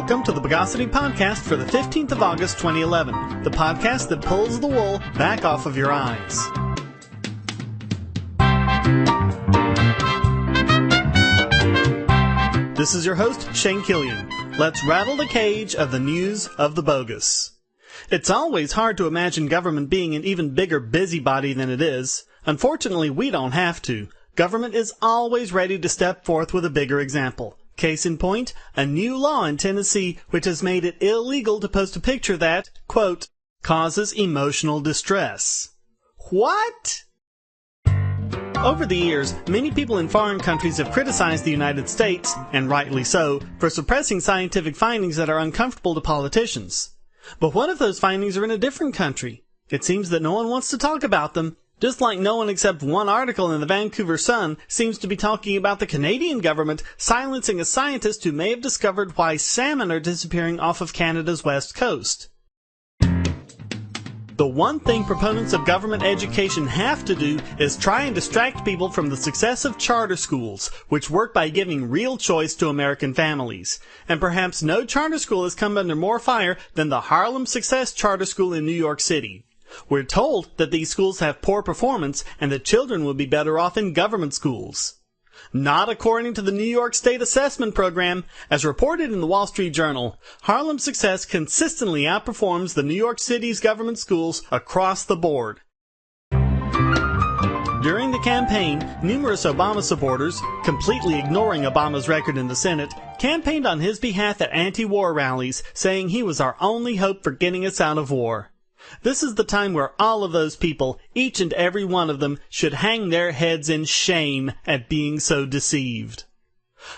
Welcome to the Bogosity Podcast for the 15th of August, 2011, the podcast that pulls the wool back off of your eyes. This is your host, Shane Killian. Let's rattle the cage of the news of the bogus. It's always hard to imagine government being an even bigger busybody than it is. Unfortunately, we don't have to. Government is always ready to step forth with a bigger example. Case in point, a new law in Tennessee which has made it illegal to post a picture that, quote, causes emotional distress. What? Over the years, many people in foreign countries have criticized the United States, and rightly so, for suppressing scientific findings that are uncomfortable to politicians. But what if those findings are in a different country? It seems that no one wants to talk about them. Just like no one except one article in the Vancouver Sun seems to be talking about the Canadian government silencing a scientist who may have discovered why salmon are disappearing off of Canada's west coast. The one thing proponents of government education have to do is try and distract people from the success of charter schools, which work by giving real choice to American families. And perhaps no charter school has come under more fire than the Harlem Success charter school in New York City. We're told that these schools have poor performance and that children would be better off in government schools. Not according to the New York State Assessment Program. As reported in the Wall Street Journal, Harlem Success consistently outperforms the New York City's government schools across the board. During the campaign, numerous Obama supporters, completely ignoring Obama's record in the Senate, campaigned on his behalf at anti-war rallies, saying he was our only hope for getting us out of war. This is the time where all of those people, each and every one of them, should hang their heads in shame at being so deceived.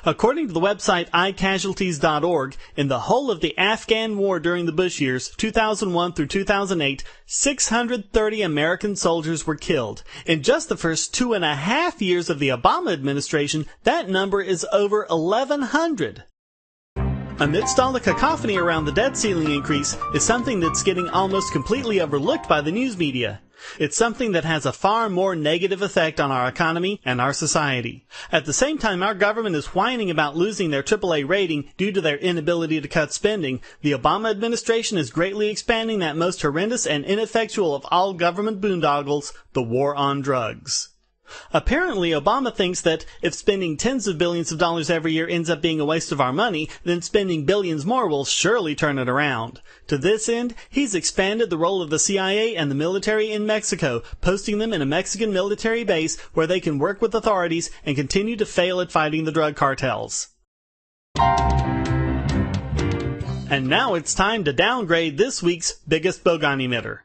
According to the website iCasualties.org, in the whole of the Afghan war during the Bush years, 2001 through 2008, 630 American soldiers were killed. In just the first 2.5 years of the Obama administration, that number is over 1,100. Amidst all the cacophony around the debt ceiling increase is something that's getting almost completely overlooked by the news media. It's something that has a far more negative effect on our economy and our society. At the same time our government is whining about losing their AAA rating due to their inability to cut spending, the Obama administration is greatly expanding that most horrendous and ineffectual of all government boondoggles, the war on drugs. Apparently, Obama thinks that if spending tens of billions of dollars every year ends up being a waste of our money, then spending billions more will surely turn it around. To this end, he's expanded the role of the CIA and the military in Mexico, posting them in a Mexican military base where they can work with authorities and continue to fail at fighting the drug cartels. And now it's time to downgrade this week's biggest bogon emitter.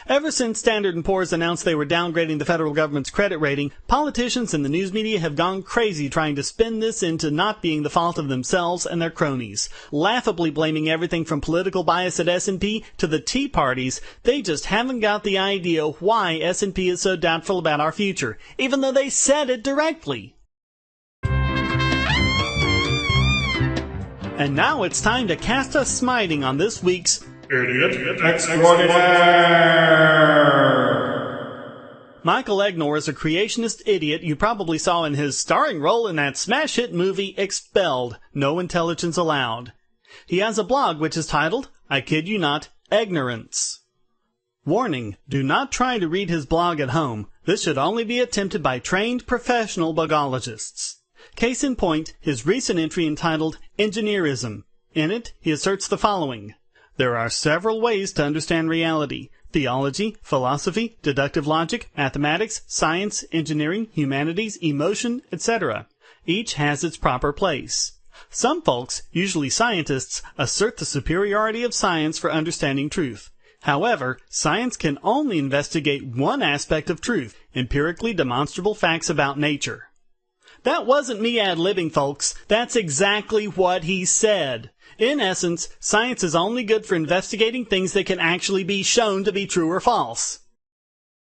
Ever since Standard & Poor's announced they were downgrading the federal government's credit rating, politicians and the news media have gone crazy trying to spin this into not being the fault of themselves and their cronies. Laughably blaming everything from political bias at S&P to the Tea Parties, they just haven't got the idea why S&P is so doubtful about our future, even though they said it directly. And now it's time to cast a smiting on this week's Idiot Extraordinaire! Michael Egnor is a creationist idiot you probably saw in his starring role in that smash hit movie Expelled, No Intelligence Allowed. He has a blog which is titled, I kid you not, Ignorance. Warning, do not try to read his blog at home. This should only be attempted by trained professional bogologists. Case in point, his recent entry entitled Engineerism. In it, he asserts the following. There are several ways to understand reality: theology, philosophy, deductive logic, mathematics, science, engineering, humanities, emotion, etc. Each has its proper place. Some folks, usually scientists, assert the superiority of science for understanding truth. However, science can only investigate one aspect of truth, empirically demonstrable facts about nature. That wasn't me ad-libbing, folks. That's exactly what he said. In essence, science is only good for investigating things that can actually be shown to be true or false.